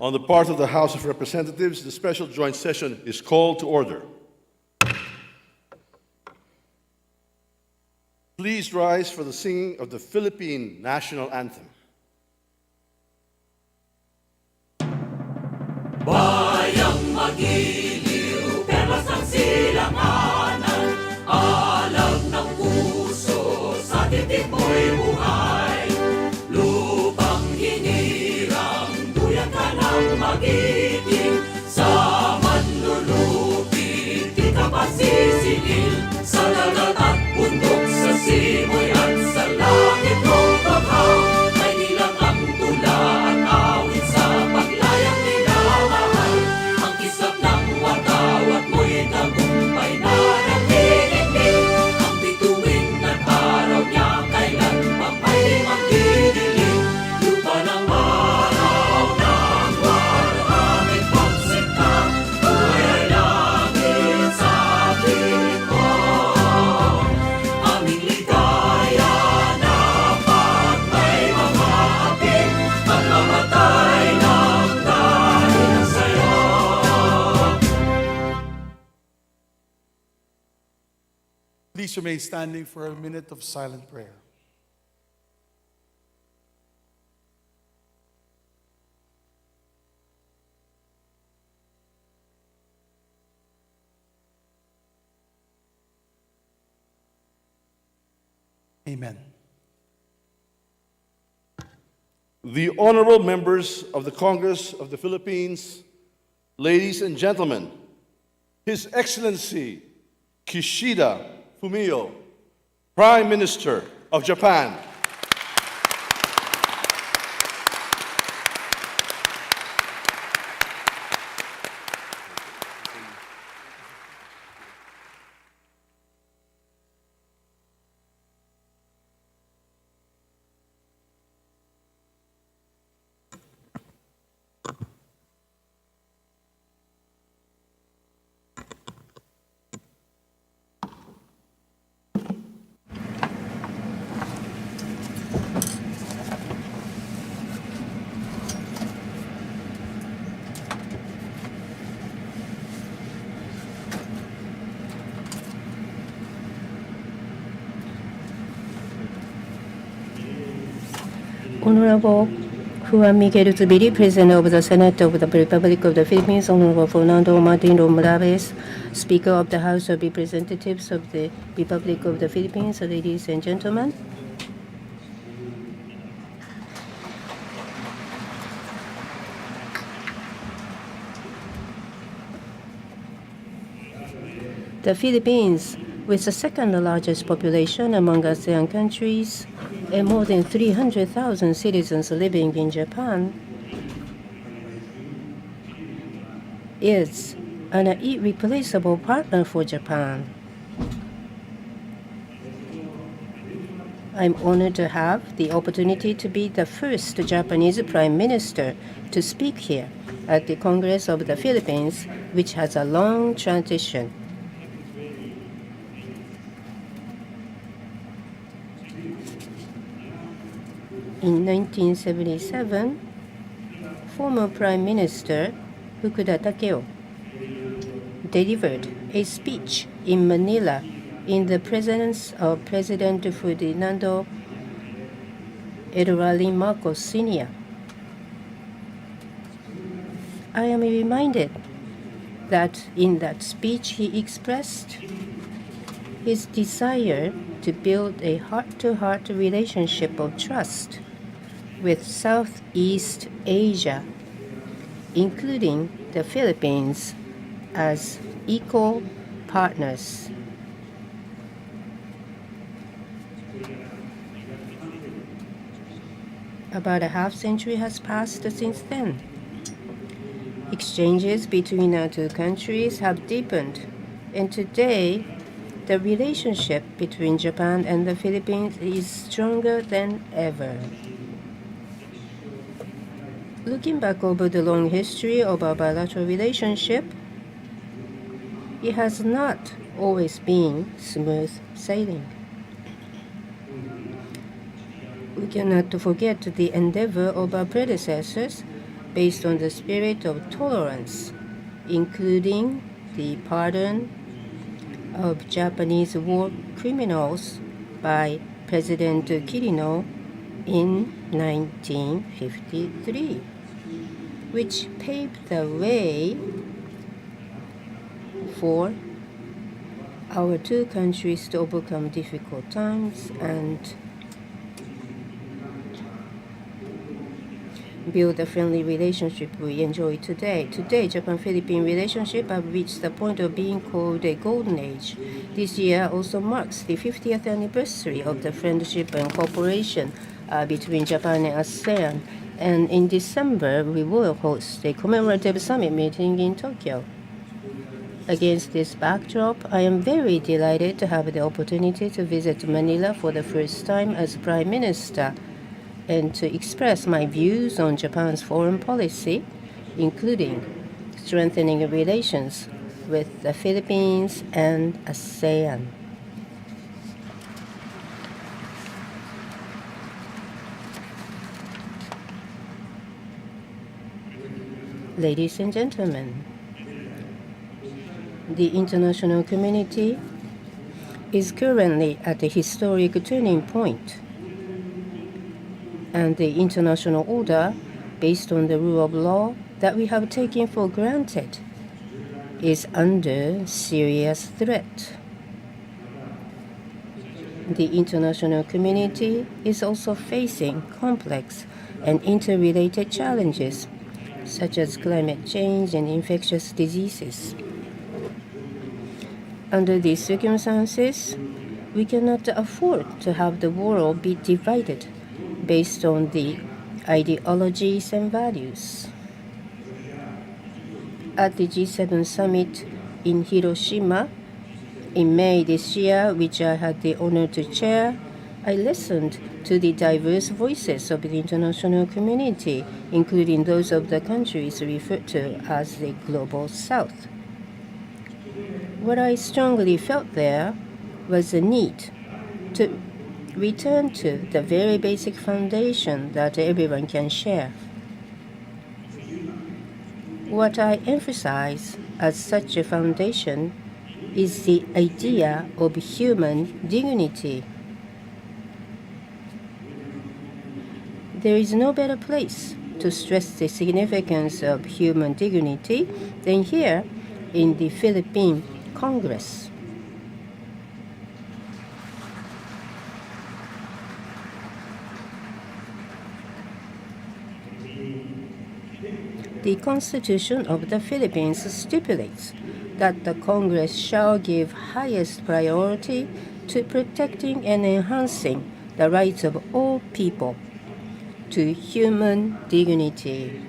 On the part of the House of Representatives, the special joint session is called to order. Please rise for the singing of the Philippine national anthem. Bayang magiliw, perlas ng silanganan, alag ng puso, sa titik mo'y buhay. Lupang hinirang, duyan ka ng magiting, sa manlulupit, di ka pasisingil, sa dagat at bundok, sa simoy at sa langit mong baghaw, may nilang ang tula at awit sa paglayang minamahal. Ang kislap ng watawat mo'y tagumpay na nagtitigil, ang bituin at araw niya kailan pa may magdidilim. Lupa ng araw ng waraming pagsinta, buhay ay langit sa piling mo. Aming ligaya dapat may mga ating pagmamatay ng dahil sa'yo. Please remain standing for a minute of silent prayer. Amen. The honorable members of the Congress of the Philippines, ladies and gentlemen, His Excellency Kishida Fumio, Prime Minister of Japan. Honorable Juan Miguel Zubiri, President of the Senate of the Republic of the Philippines, Honorable Fernando Martin Morales, Speaker of the House of Representatives of the Republic of the Philippines, ladies and gentlemen. The Philippines, with the second largest population among ASEAN countries and more than 300,000 citizens living in Japan, is an irreplaceable partner for Japan. I'm honored to have the opportunity to be the first Japanese Prime Minister to speak here at the Congress of the Philippines, which has a long tradition. In 1977, former Prime Minister Fukuda Takeo delivered a speech in Manila in the presence of President Ferdinando Eduardo Marcos Sr. I am reminded that in that speech he expressed his desire to build a heart-to-heart relationship of trust with Southeast Asia, including the Philippines, as equal partners. About a half-century has passed since then. Exchanges between our two countries have deepened, and today the relationship between Japan and the Philippines is stronger than ever. Looking back over the long history of our bilateral relationship, it has not always been smooth sailing. We cannot forget the endeavor of our predecessors based on the spirit of tolerance, including the pardon of Japanese war criminals by President Kirino in 1953, which paved the way for our two countries to overcome difficult times and build a friendly relationship we enjoy today. Today, Japan-Philippine relationship have reached the point of being called a golden age. This year also marks the 50th anniversary of the friendship and cooperation between Japan and ASEAN. And in December, we will host a commemorative summit meeting in Tokyo. Against this backdrop, I am very delighted to have the opportunity to visit Manila for the first time as Prime Minister and to express my views on Japan's foreign policy, including strengthening relations with the Philippines and ASEAN. Ladies and gentlemen, the international community is currently at a historic turning point, and the international order, based on the rule of law that we have taken for granted, is under serious threat. The international community is also facing complex and interrelated challenges, such as climate change and infectious diseases. Under these circumstances, we cannot afford to have the world be divided based on the ideologies and values. At the G7 summit in Hiroshima in May this year, which I had the honor to chair, I listened to the diverse voices of the international community, including those of the countries referred to as the Global South. What I strongly felt there was the need to return to the very basic foundation that everyone can share. What I emphasize as such a foundation is the idea of human dignity. There is no better place to stress the significance of human dignity than here in the Philippine Congress. The Constitution of the Philippines stipulates that the Congress shall give highest priority to protecting and enhancing the rights of all people to human dignity.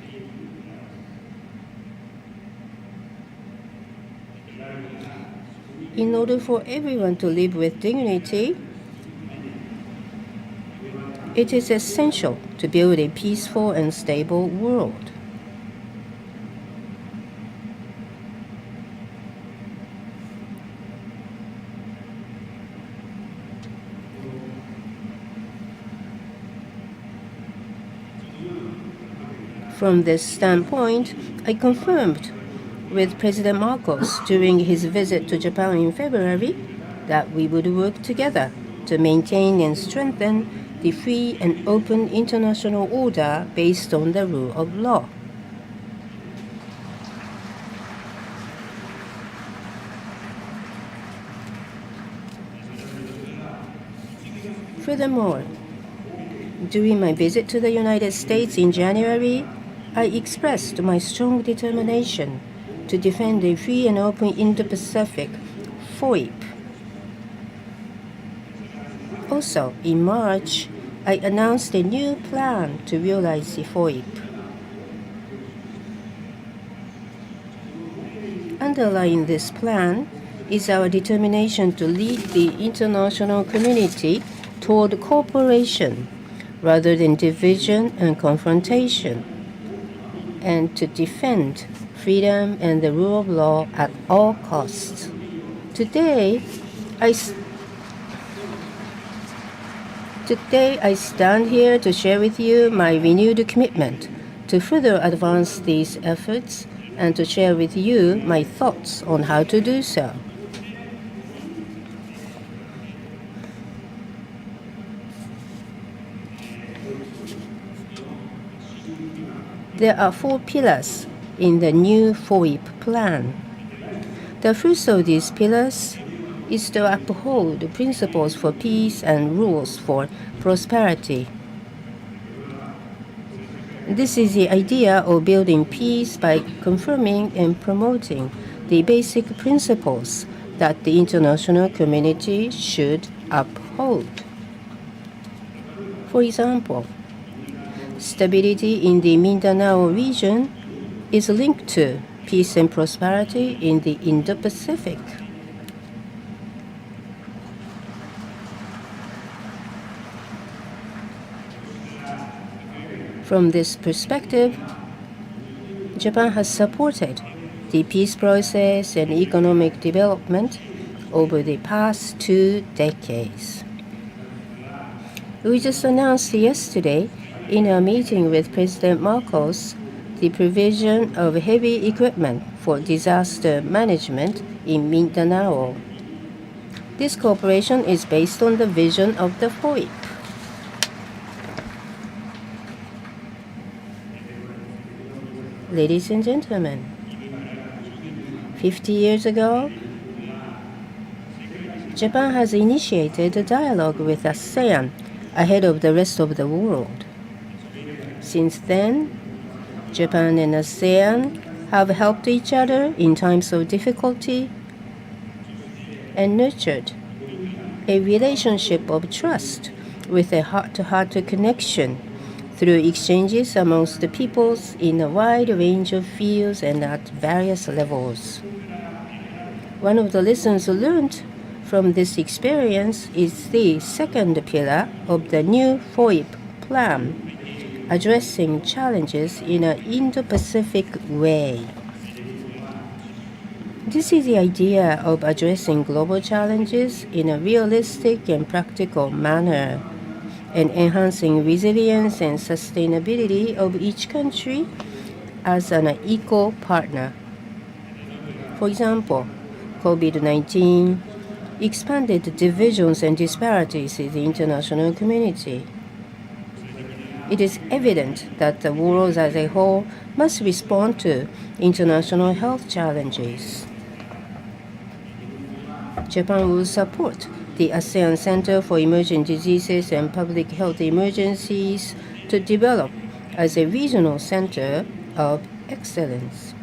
In order for everyone to live with dignity, it is essential to build a peaceful and stable world. From this standpoint, I confirmed with President Marcos during his visit to Japan in February that we would work together to maintain and strengthen the free and open international order based on the rule of law. Furthermore, during my visit to the United States in January, I expressed my strong determination to defend a free and open Indo-Pacific, FOIP. Also, in March, I announced a new plan to realize the FOIP. Underlying this plan is our determination to lead the international community toward cooperation rather than division and confrontation, and to defend freedom and the rule of law at all costs. Today, I stand here to share with you my renewed commitment to further advance these efforts and to share with you my thoughts on how to do so. There are 4 pillars in the new FOIP plan. The first of these pillars is to uphold the principles for peace and rules for prosperity. This is the idea of building peace by confirming and promoting the basic principles that the international community should uphold. For example, stability in the Mindanao region is linked to peace and prosperity in the Indo-Pacific. From this perspective, Japan has supported the peace process and economic development over the past 2 decades. We just announced yesterday in a meeting with President Marcos the provision of heavy equipment for disaster management in Mindanao. This cooperation is based on the vision of the FOIP. Ladies and gentlemen, 50 years ago, Japan has initiated a dialogue with ASEAN ahead of the rest of the world. Since then, Japan and ASEAN have helped each other in times of difficulty and nurtured a relationship of trust with a heart-to-heart connection through exchanges amongst the peoples in a wide range of fields and at various levels. One of the lessons learned from this experience is the second pillar of the new FOIP plan, addressing challenges in an Indo-Pacific way. This is the idea of addressing global challenges in a realistic and practical manner, and enhancing resilience and sustainability of each country as an equal partner. For example, COVID-19 expanded divisions and disparities in the international community. It is evident that the world as a whole must respond to international health challenges. Japan will support the ASEAN Center for Emerging Diseases and Public Health Emergencies to develop as a regional center of excellence.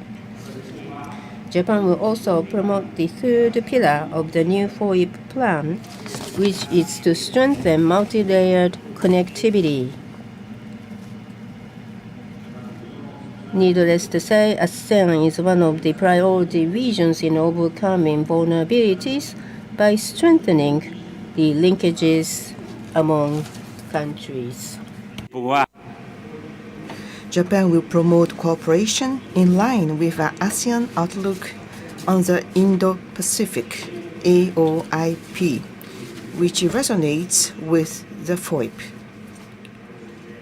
Japan will also promote the third pillar of the new FOIP plan, which is to strengthen multi-layered connectivity. Needless to say, ASEAN is one of the priority regions in overcoming vulnerabilities by strengthening the linkages among countries. Japan will promote cooperation in line with our ASEAN outlook on the Indo-Pacific AOIP, which resonates with the FOIP.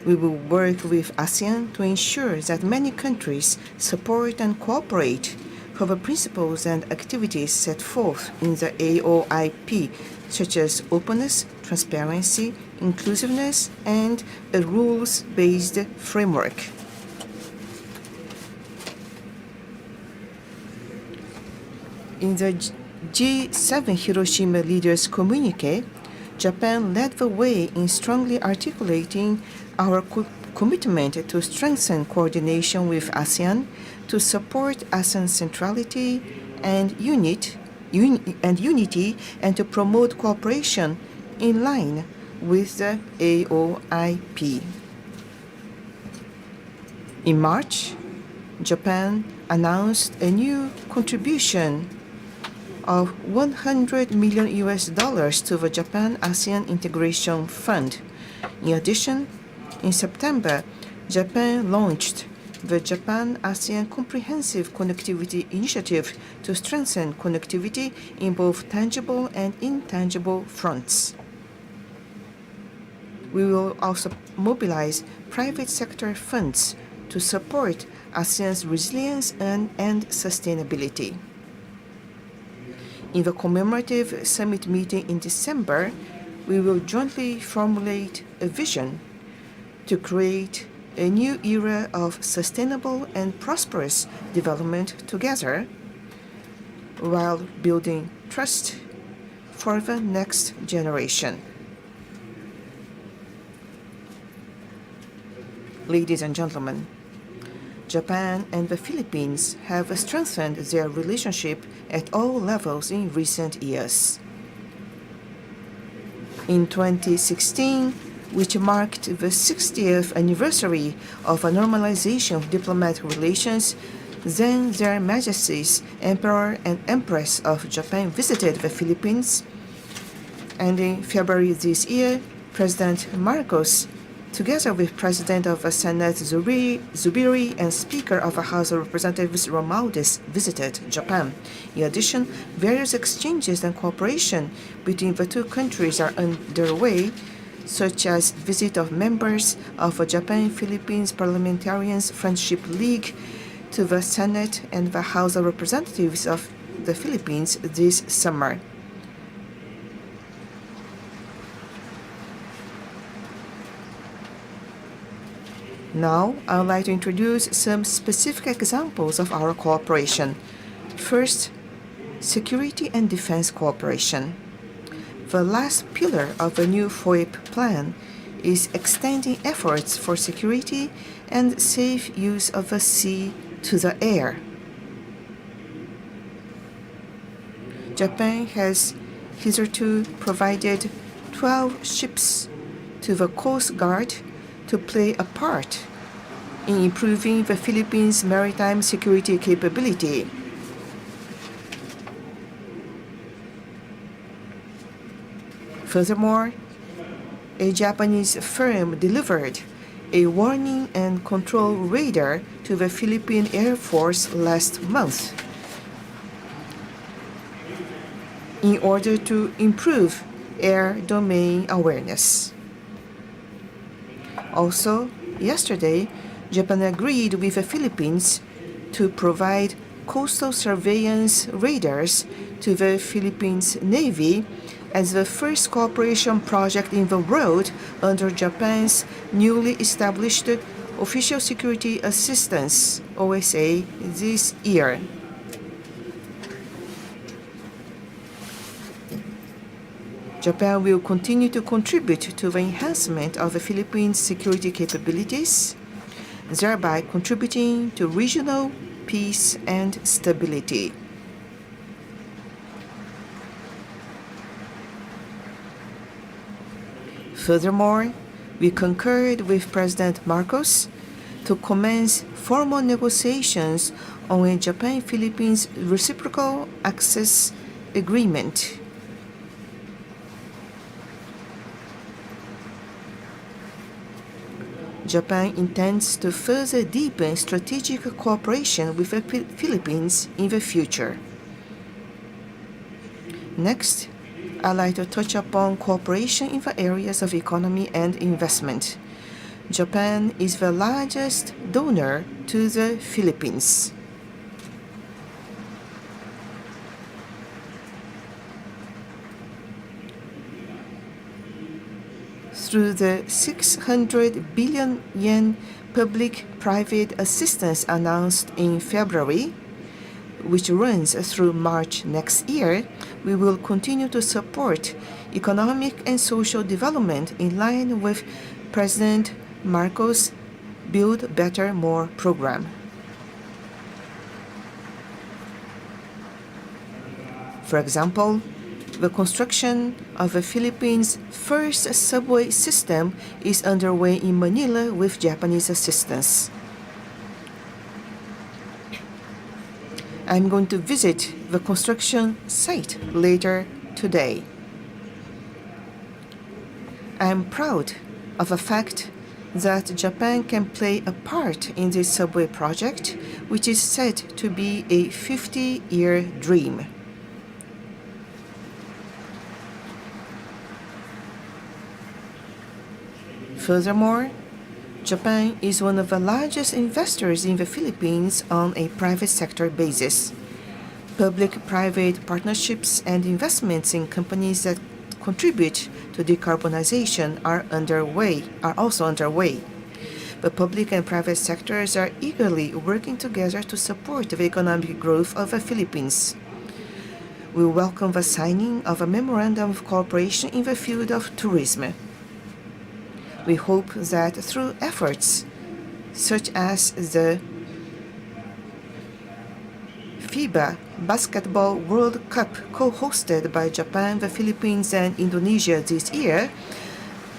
We will work with ASEAN to ensure that many countries support and cooperate for the principles and activities set forth in the AOIP, such as openness, transparency, inclusiveness, and a rules-based framework. In the G7 Hiroshima Leaders Communique, Japan led the way in strongly articulating our commitment to strengthen coordination with ASEAN to support ASEAN centrality and unity and to promote cooperation in line with the AOIP. In March, Japan announced a new contribution of $100 million to the Japan-ASEAN Integration Fund. In addition, in September, Japan launched the Japan-ASEAN Comprehensive Connectivity Initiative to strengthen connectivity in both tangible and intangible fronts. We will also mobilize private sector funds to to support ASEAN's resilience and sustainability. In the commemorative summit meeting in December, we will jointly formulate a vision to create a new era of sustainable and prosperous development together while building trust for the next generation. Ladies and gentlemen, Japan and the Philippines have strengthened their relationship at all levels in recent years. In 2016, which marked the 60th anniversary of a normalization of diplomatic relations, then Their Majesties Emperor and Empress of Japan visited the Philippines, and in February this year, President Marcos, together with President of the Senate Zubiri and Speaker of the House of Representatives Romualdez, visited Japan. In addition, various exchanges and cooperation between the two countries are underway, such as visit of members of the Japan-Philippines Parliamentarians Friendship League to the Senate and the House of Representatives of the Philippines this summer. Now, I would like to introduce some specific examples of our cooperation. First, security and defense cooperation. The last pillar of the new FOIP plan is extending efforts for security and safe use of the sea to the air. Japan has hitherto provided 12 ships to the Coast Guard to play a part in improving the Philippines' maritime security capability. Furthermore, a Japanese firm delivered a warning and control radar to the Philippine Air Force last month in order to improve air domain awareness. Also, yesterday, Japan agreed with the Philippines to provide coastal surveillance radars to the Philippines Navy as the first cooperation project in the world under Japan's newly established Official Security Assistance, OSA, this year. Japan will continue to contribute to the enhancement of the Philippines' security capabilities, thereby contributing to regional peace and stability. Furthermore, we concurred with President Marcos to commence formal negotiations on a Japan-Philippines reciprocal access agreement. Japan intends to further deepen strategic cooperation with the Philippines in the future. Next, I'd like to touch upon cooperation in the areas of economy and investment. Japan is the largest donor to the Philippines. Through the 600 billion yen public-private assistance announced in February, which runs through March next year, we will continue to support economic and social development in line with President Marcos' Build Better More program. For example, the construction of the Philippines' first subway system is underway in Manila with Japanese assistance. I'm going to visit the construction site later today. I'm proud of the fact that Japan can play a part in this subway project, which is said to be a 50-year dream. Furthermore, Japan is one of the largest investors in the Philippines on a private sector basis. Public-private partnerships and investments in companies that contribute to decarbonization are also underway. The public and private sectors are eagerly working together to support the economic growth of the Philippines. We welcome the signing of a memorandum of cooperation in the field of tourism. We hope that through efforts such as the FIBA Basketball World Cup co-hosted by Japan, the Philippines, and Indonesia this year,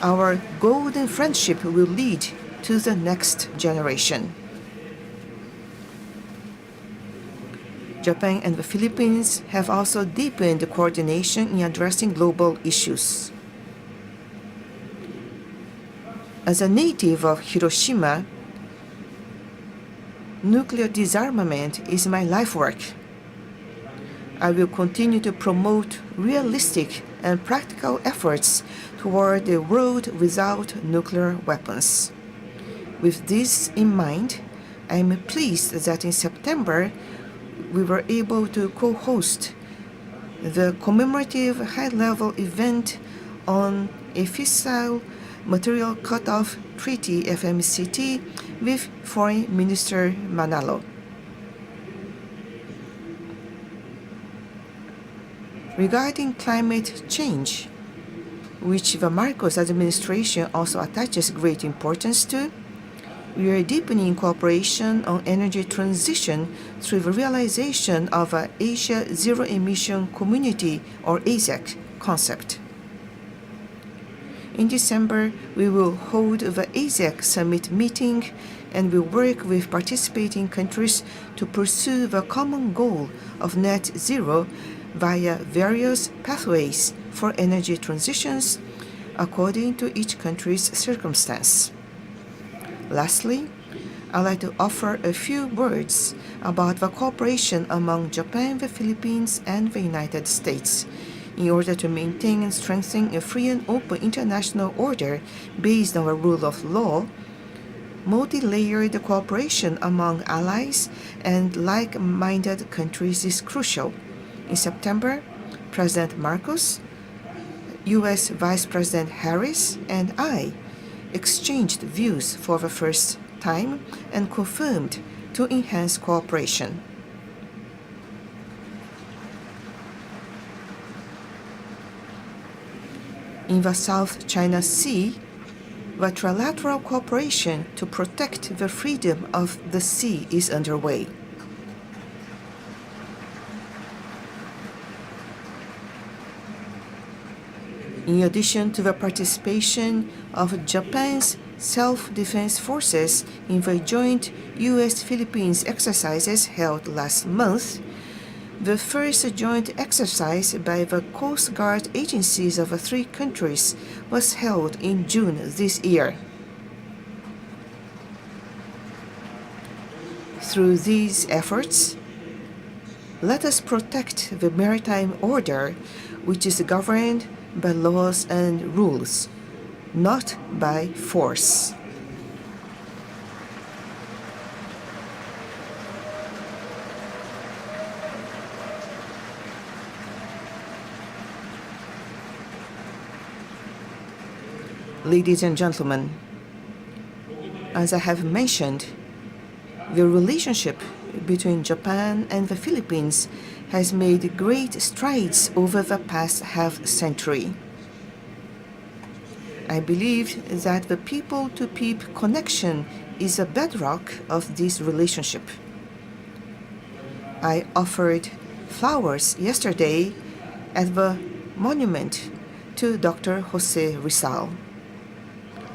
our golden friendship will lead to the next generation. Japan and the Philippines have also deepened coordination in addressing global issues. As a native of Hiroshima, nuclear disarmament is my life work. I will continue to promote realistic and practical efforts toward a world without nuclear weapons. With this in mind, I am pleased that in September we were able to co-host the commemorative high-level event on a fissile material cut-off treaty FMCT with Foreign Minister Manalo. Regarding climate change, which the Marcos administration also attaches great importance to, we are deepening cooperation on energy transition through the realization of an Asia Zero Emission Community or ASEC concept. In December, we will hold the ASEC Summit meeting and will work with participating countries to pursue the common goal of net zero via various pathways for energy transitions according to each country's circumstance. Lastly, I'd like to offer a few words about the cooperation among Japan, the Philippines, and the United States in order to maintain and strengthen a free and open international order based on the rule of law. Multi-layered cooperation among allies and like-minded countries is crucial. In September, President Marcos, U.S. Vice President Harris, and I exchanged views for the first time and confirmed to enhance cooperation. In the South China Sea, the trilateral cooperation to protect the freedom of the sea is underway. In addition to the participation of Japan's self-defense forces in the joint U.S.-Philippines exercises held last month, the first joint exercise by the Coast Guard agencies of the three countries was held in June this year. Through these efforts, let us protect the maritime order, which is governed by laws and rules, not by force. Ladies and gentlemen, as I have mentioned, the relationship between Japan and the Philippines has made great strides over the past half-century. I believe that the people-to-people connection is a bedrock of this relationship. I offered flowers yesterday at the monument to Dr. Jose Rizal.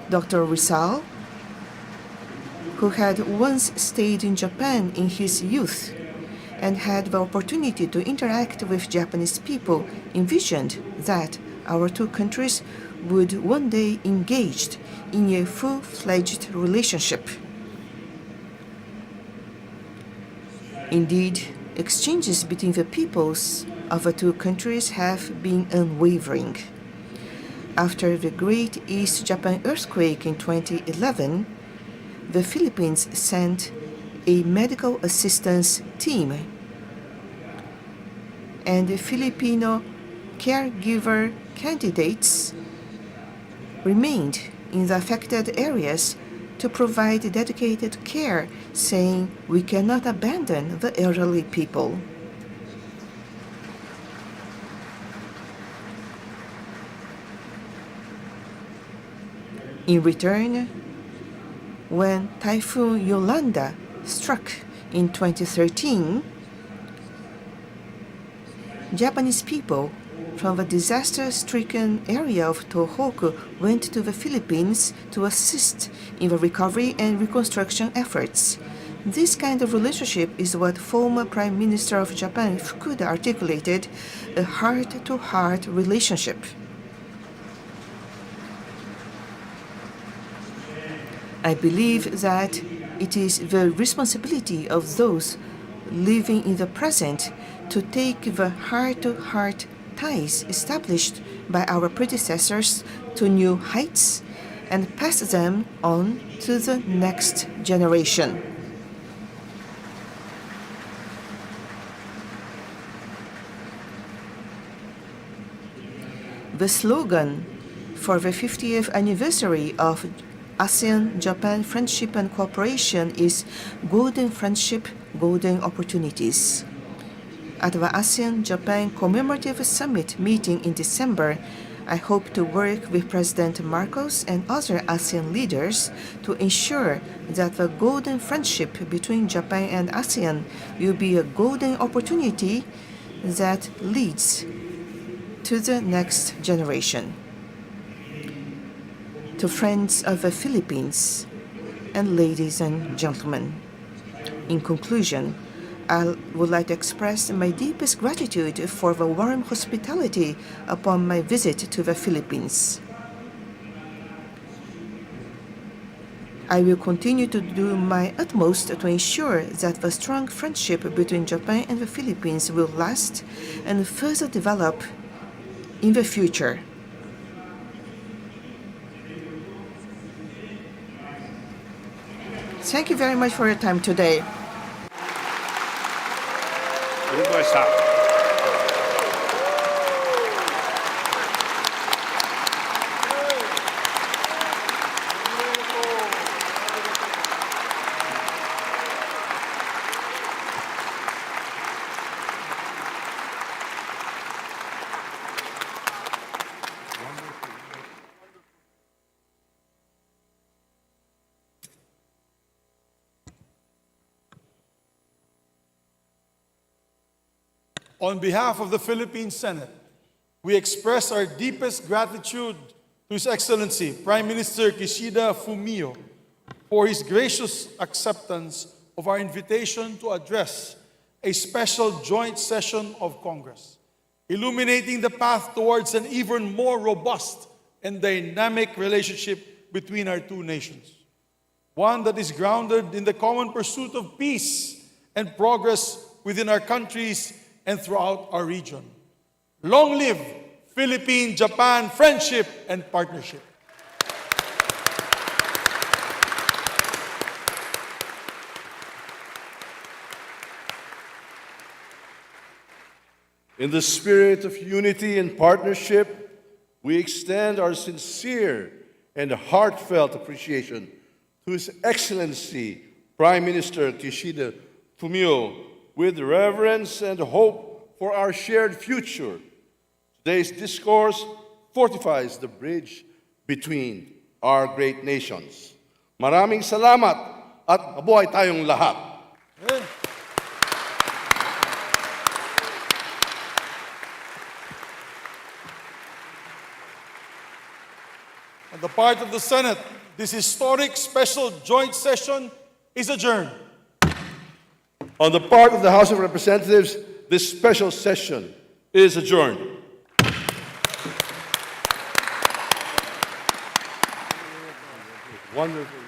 Dr. Rizal, who had once stayed in Japan in his youth and had the opportunity to interact with Japanese people, envisioned that our two countries would one day engage in a full-fledged relationship. Indeed, exchanges between the peoples of the two countries have been unwavering. After the Great East Japan earthquake in 2011, the Philippines sent a medical assistance team, and the Filipino caregiver candidates remained in the affected areas to provide dedicated care, saying we cannot abandon the elderly people. In return, when Typhoon Yolanda struck in 2013, Japanese people from the disaster-stricken area of Tohoku went to the Philippines to assist in the recovery and reconstruction efforts. This kind of relationship is what former Prime Minister of Japan, Fukuda, articulated, a heart-to-heart relationship. I believe that it is the responsibility of those living in the present to take the heart-to-heart ties established by our predecessors to new heights and pass them on to the next generation. The slogan for the 50th anniversary of ASEAN-Japan Friendship and Cooperation is Golden Friendship, Golden Opportunities. At the ASEAN-Japan Commemorative Summit meeting in December, I hope to work with President Marcos and other ASEAN leaders to ensure that the golden friendship between Japan and ASEAN will be a golden opportunity that leads to the next generation. To friends of the Philippines, and ladies and gentlemen, in conclusion, I would like to express my deepest gratitude for the warm hospitality upon my visit to the Philippines. I will continue to do my utmost to ensure that the strong friendship between Japan and the Philippines will last and further develop in the future. Thank you very much for your time today. On behalf of the Philippine Senate, we express our deepest gratitude to His Excellency Prime Minister Kishida Fumio for his gracious acceptance of our invitation to address a special joint session of Congress, illuminating the path towards an even more robust and dynamic relationship between our two nations, one that is grounded in the common pursuit of peace and progress within our countries and throughout our region. Long live Philippine-Japan friendship and partnership. In the spirit of unity and partnership, we extend our sincere and heartfelt appreciation to His Excellency Prime Minister Kishida Fumio with reverence and hope for our shared future. Today's discourse fortifies the bridge between our great nations. Maraming salamat at mabuhay tayong lahat. On the part of the Senate, this historic special joint session is adjourned. On the part of the House of Representatives, this special session is adjourned. Wonderful.